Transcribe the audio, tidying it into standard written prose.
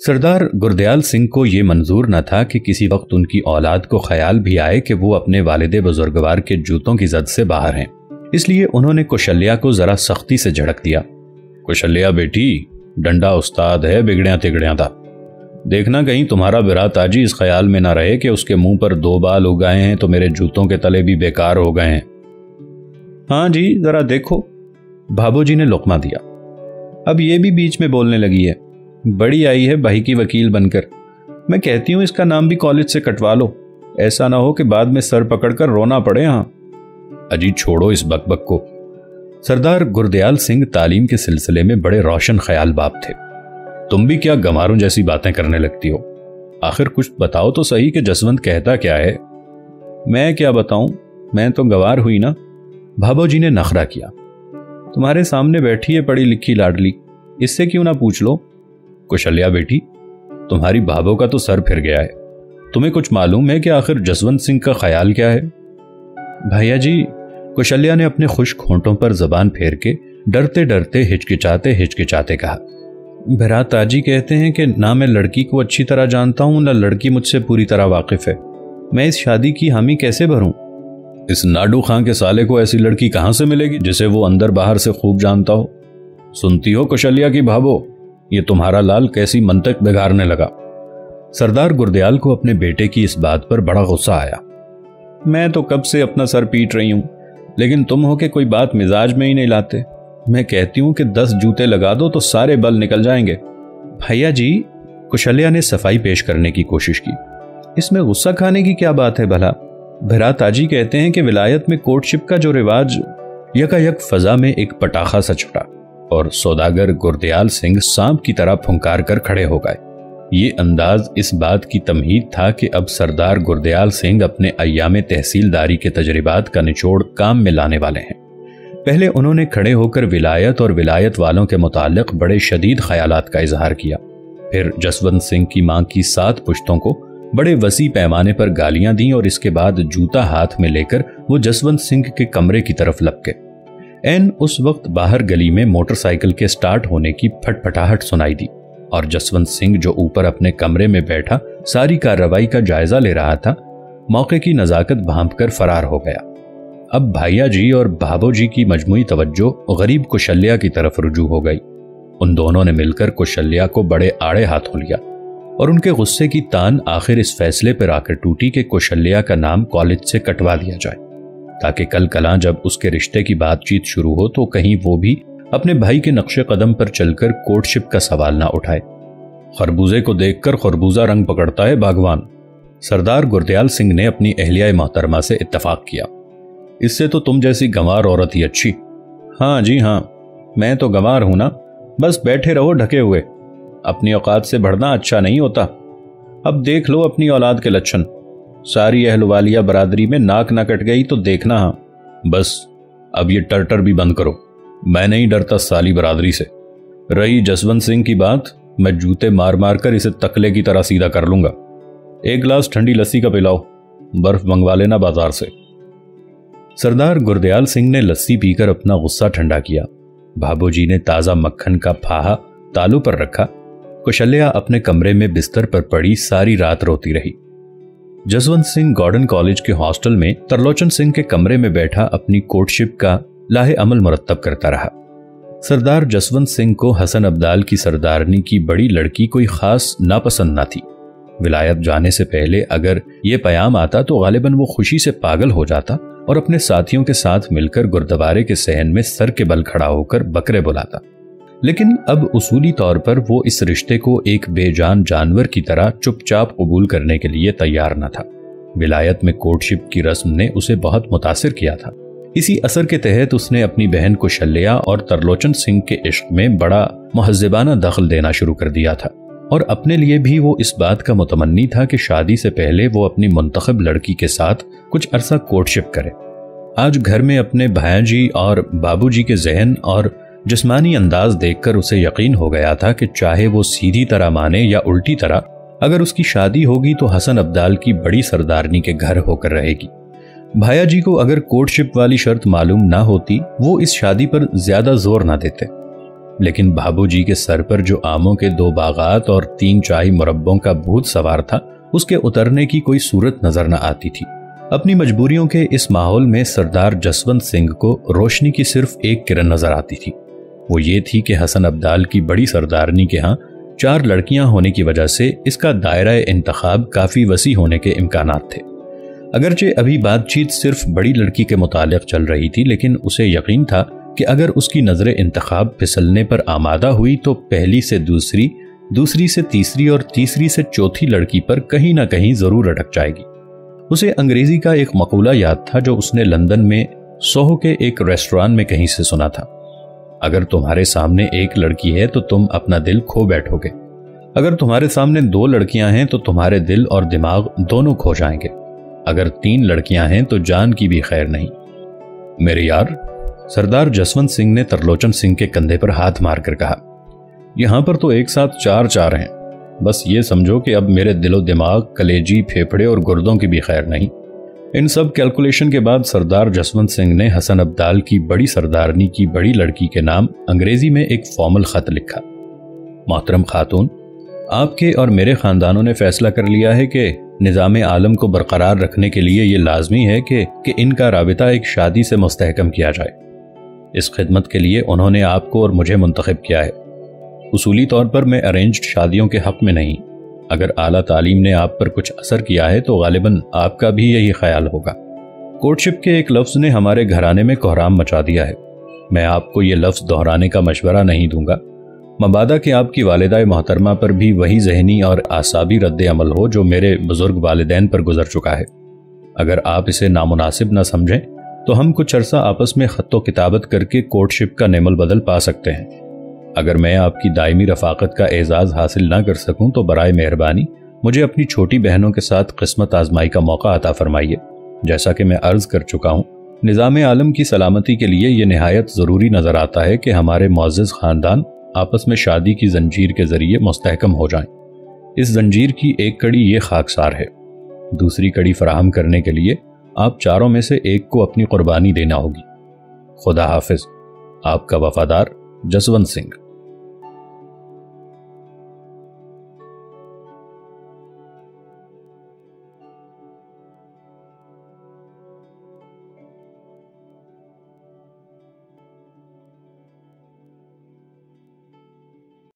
सरदार गुरदयाल सिंह को ये मंजूर न था कि किसी वक्त उनकी औलाद को ख्याल भी आए कि वो अपने वालिद बुजुर्गवार के जूतों की जद से बाहर हैं। इसलिए उन्होंने कौशल्या को जरा सख्ती से झड़क दिया। कौशल्या बेटी, डंडा उस्ताद है, बिगड़िया तिगड़िया था। देखना कहीं तुम्हारा बिरा ताजी इस ख्याल में ना रहे कि उसके मुंह पर 2 बाल उगाए हैं तो मेरे जूतों के तले भी बेकार हो गए हैं। हाँ जी, जरा देखो, भाबो जी ने लुकमा दिया। अब ये भी बीच में बोलने लगी है। बड़ी आई है भाई की वकील बनकर। मैं कहती हूं इसका नाम भी कॉलेज से कटवा लो, ऐसा ना हो कि बाद में सर पकड़कर रोना पड़े। हाँ अजी, छोड़ो इस बकबक को। सरदार गुरदयाल सिंह तालीम के सिलसिले में बड़े रोशन ख्याल बाप थे। तुम भी क्या गंवारों जैसी बातें करने लगती हो? आखिर कुछ बताओ तो सही कि जसवंत कहता क्या है। मैं क्या बताऊं, मैं तो गंवार हुई ना। भाबो जी ने नखरा किया। तुम्हारे सामने बैठी है पढ़ी लिखी लाडली, इससे क्यों ना पूछ लो। कौशल्या बेटी, तुम्हारी भाबो का तो सर फिर गया है। तुम्हें कुछ मालूम है कि आखिर जसवंत सिंह का ख्याल क्या है? भैया जी, कौशल्या ने अपने खुश्क होंठों पर जबान फेर के डरते डरते हिचकिचाते कहा, भरा ताजी कहते हैं कि ना मैं लड़की को अच्छी तरह जानता हूं, ना लड़की मुझसे पूरी तरह वाकिफ है। मैं इस शादी की हामी कैसे भरूं? इस नाडू खां के साले को ऐसी लड़की कहां से मिलेगी जिसे वो अंदर बाहर से खूब जानता हो? सुनती हो कौशल्या की भाबो, ये तुम्हारा लाल कैसी मंतक बिगाड़ने लगा। सरदार गुरदयाल को अपने बेटे की इस बात पर बड़ा गुस्सा आया। मैं तो कब से अपना सर पीट रही हूं, लेकिन तुम हो के कोई बात मिजाज में ही नहीं लाते। मैं कहती हूं कि 10 जूते लगा दो तो सारे बल निकल जाएंगे। भैया जी, कौशल्या ने सफाई पेश करने की कोशिश की। इसमें गुस्सा खाने की क्या बात है भला? भरा ताजी कहते हैं कि विलायत में कोर्टशिप का जो रिवाज। यकायक फजा में एक पटाखा सा छुटा और सौदागर गुरदयाल सिंह सांप की तरह फुंकार कर खड़े हो गए। ये अंदाज इस बात की तमहीद था कि अब सरदार गुरदयाल सिंह अपने अय्याम तहसीलदारी के तजर्बात का निचोड़ काम में लाने वाले हैं। पहले उन्होंने खड़े होकर विलायत और विलायत वालों के मुतालिक बड़े शदीद ख्यालात का इजहार किया। फिर जसवंत सिंह की मां की 7 पुश्तों को बड़े वसी पैमाने पर गालियां दी और इसके बाद जूता हाथ में लेकर वो जसवंत सिंह के कमरे की तरफ लपके। ऐन उस वक्त बाहर गली में मोटरसाइकिल के स्टार्ट होने की फटफटाहट सुनाई दी और जसवंत सिंह जो ऊपर अपने कमरे में बैठा सारी कार्रवाई का जायजा ले रहा था, मौके की नजाकत भांपकर फरार हो गया। अब भैया जी और भाबो जी की मजमुई तवज्जो गरीब कौशल्या की तरफ रुजू हो गई। उन दोनों ने मिलकर कौशल्या को बड़े आड़े हाथों लिया और उनके गुस्से की तान आखिर इस फैसले पर आकर टूटी कि कौशल्या का नाम कॉलेज से कटवा दिया जाए, ताकि कल कलां जब उसके रिश्ते की बातचीत शुरू हो तो कहीं वो भी अपने भाई के नक्शे कदम पर चलकर कोर्टशिप का सवाल ना उठाए। खरबूजे को देखकर खरबूजा रंग पकड़ता है बागवान। सरदार गुरदयाल सिंह ने अपनी अहलिया मोहतरमा से इत्तफाक किया। इससे तो तुम जैसी गंवार औरत ही अच्छी। हाँ जी हाँ, मैं तो गंवार हूं ना, बस बैठे रहो ढके हुए। अपनी औकात से बढ़ना अच्छा नहीं होता। अब देख लो अपनी औलाद के लक्षण। सारी अहलवालिया बरादरी में नाक ना कट गई तो देखना। हाँ बस अब ये टर्टर भी बंद करो। मैं नहीं डरता साली बरादरी से। रही जसवंत सिंह की बात, मैं जूते मार मार कर इसे तकले की तरह सीधा कर लूंगा। 1 गिलास ठंडी लस्सी का पिलाओ, बर्फ मंगवा लेना बाजार से। सरदार गुरदयाल सिंह ने लस्सी पीकर अपना गुस्सा ठंडा किया। भाबो जी ने ताजा मक्खन का फाहा तालू पर रखा। कौशल्या अपने कमरे में बिस्तर पर पड़ी सारी रात रोती रही। जसवंत सिंह गॉर्डन कॉलेज के हॉस्टल में तरलोचन सिंह के कमरे में बैठा अपनी कोर्टशिप का लाहे अमल मुरत्तब करता रहा। सरदार जसवंत सिंह को हसन अब्दाल की सरदारनी की बड़ी लड़की कोई खास नापसंद ना थी। विलायत जाने से पहले अगर ये पयाम आता तो गालिबन वो खुशी से पागल हो जाता और अपने साथियों के साथ मिलकर गुरुद्वारे के सहन में सर के बल खड़ा होकर बकरे बुलाता। लेकिन अब उसूली तौर पर वो इस रिश्ते को एक बेजान जानवर की तरह चुपचाप कबूल करने के लिए तैयार न था। विलायत में कोर्टशिप की रस्म ने उसे बहुत मुतासिर किया था। इसी असर के तहत उसने अपनी बहन कौशल्या और तरलोचन सिंह के इश्क में बड़ा मुहज़्ज़बाना दखल देना शुरू कर दिया था और अपने लिए भी वो इस बात का मुतमन्नी था कि शादी से पहले वो अपनी मुंतखब लड़की के साथ कुछ अरसा कोर्टशिप करे। आज घर में अपने भाईजी और बाबूजी के जहन और जिस्मानी अंदाज देखकर उसे यकीन हो गया था कि चाहे वो सीधी तरह माने या उल्टी तरह, अगर उसकी शादी होगी तो हसन अब्दाल की बड़ी सरदारनी के घर होकर रहेगी। भाया जी को अगर कोर्टशिप वाली शर्त मालूम ना होती वो इस शादी पर ज्यादा जोर ना देते। लेकिन बाबू जी के सर पर जो आमों के 2 बागात और 3 चाय मुरब्बों का भूत सवार था, उसके उतरने की कोई सूरत नजर न आती थी। अपनी मजबूरियों के इस माहौल में सरदार जसवंत सिंह को रोशनी की सिर्फ एक किरण नजर आती थी। वो ये थी कि हसन अब्दाल की बड़ी सरदारनी के यहाँ 4 लड़कियां होने की वजह से इसका दायरा इंतखाब काफी वसी होने के इम्कानात थे। अगरचे अभी बातचीत सिर्फ बड़ी लड़की के मुतालिक चल रही थी, लेकिन उसे यकीन था कि अगर उसकी नजर इंतखाब फिसलने पर आमादा हुई तो पहली से दूसरी, दूसरी से तीसरी और तीसरी से चौथी लड़की पर कहीं ना कहीं जरूर अटक जाएगी। उसे अंग्रेजी का एक मकूला याद था जो उसने लंदन में सोहो के एक रेस्टोरेंट में कहीं से सुना था। अगर तुम्हारे सामने एक लड़की है तो तुम अपना दिल खो बैठोगे, अगर तुम्हारे सामने 2 लड़कियां हैं तो तुम्हारे दिल और दिमाग दोनों खो जाएंगे, अगर 3 लड़कियां हैं तो जान की भी खैर नहीं। मेरे यार, सरदार जसवंत सिंह ने तरलोचन सिंह के कंधे पर हाथ मारकर कहा, यहां पर तो एक साथ 4 हैं। बस ये समझो कि अब मेरे दिलो दिमाग, कलेजी, फेफड़े और गुर्दों की भी खैर नहीं। इन सब कैलकुलेशन के बाद सरदार जसवंत सिंह ने हसन अब्दाल की बड़ी सरदारनी की बड़ी लड़की के नाम अंग्रेजी में एक फॉर्मल खत लिखा। मोहतरम खातून, आपके और मेरे खानदानों ने फैसला कर लिया है कि निज़ाम आलम को बरकरार रखने के लिए ये लाजमी है कि इनका राबिता एक शादी से मुस्तहकम किया जाए। इस खिदमत के लिए उन्होंने आपको और मुझे मुंतखब किया है। उसूली तौर पर मैं अरेंज्ड शादियों के हक में नहीं। अगर आला तालीम ने आप पर कुछ असर किया है तो गालिबन आपका भी यही ख्याल होगा। कोर्टशिप के एक लफ्ज़ ने हमारे घराने में कोहराम मचा दिया है। मैं आपको ये लफ्ज़ दोहराने का मशवरा नहीं दूंगा, मबादा कि आपकी वालिदा मोहतरमा पर भी वही जहनी और आसाबी रद्द अमल हो जो मेरे बुजुर्ग वालिदैन पर गुजर चुका है। अगर आप इसे नामुनासिब न समझें तो हम कुछ अरसा आपस में खत्तो किताबत करके कोर्टशिप का नेमल बदल पा सकते हैं। अगर मैं आपकी दायमी रफ़ाकत का एजाज़ हासिल ना कर सकूं तो बराए मेहरबानी मुझे अपनी छोटी बहनों के साथ किस्मत आजमाई का मौका अता फरमाइए। जैसा कि मैं अर्ज़ कर चुका हूँ, निज़ाम आलम की सलामती के लिए ये निहायत ज़रूरी नज़र आता है कि हमारे मुअज़्ज़ज़ ख़ानदान आपस में शादी की जंजीर के ज़रिए मुस्तहकम हो जाएं। इस जंजीर की एक कड़ी ये खाकसार है, दूसरी कड़ी फराहम करने के लिए आप 4 में से एक को अपनी कुर्बानी देना होगी। खुदा हाफिज, आपका वफादार जसवंत सिंह।